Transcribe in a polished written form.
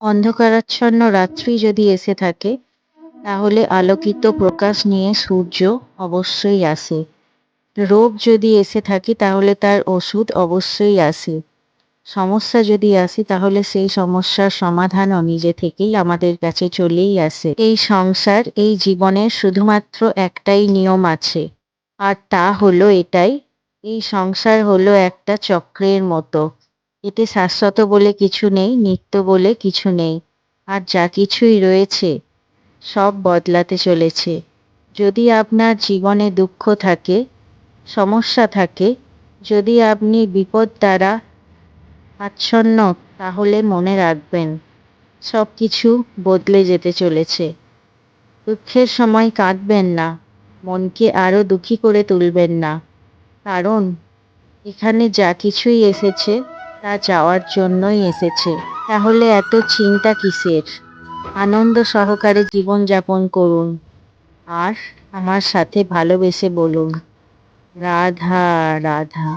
অন্ধকারাচ্ছন্ন রাত্রি যদি এসে থাকে, তাহলে আলোকিত প্রকাশ নিয়ে সূর্য অবশ্যই আসে। রোগ যদি এসে থাকে তাহলে তার ওষুধ অবশ্যই আসে। সমস্যা যদি আসে তাহলে সেই সমস্যার সমাধানও নিজে থেকেই আমাদের কাছে চলেই আসে। এই সংসার, এই জীবনের শুধুমাত্র একটাই নিয়ম আছে, আর তা হলো এটাই, এই সংসার হলো একটা চক্রের মতো। এতে শাশ্বত বলে কিছু নেই, নিত্য বলে কিছু নেই। আর যা কিছুই রয়েছে সব বদলাতে চলেছে। যদি আপনার জীবনে দুঃখ থাকে, সমস্যা থাকে, যদি আপনি বিপদ দ্বারা আচ্ছন্ন, তাহলে মনে রাখবেন সব কিছু বদলে যেতে চলেছে। দুঃখের সময় কাঁদবেন না, মনকে আরো দুঃখী করে তুলবেন না, কারণ এখানে যা কিছুই এসেছে তা যাওয়ার জন্যই এসেছে। তাহলে এত চিন্তা কিসের? আনন্দ সহকারে জীবনযাপন করুন, আর আমার সাথে ভালোবেসে বলুন রাধা রাধা।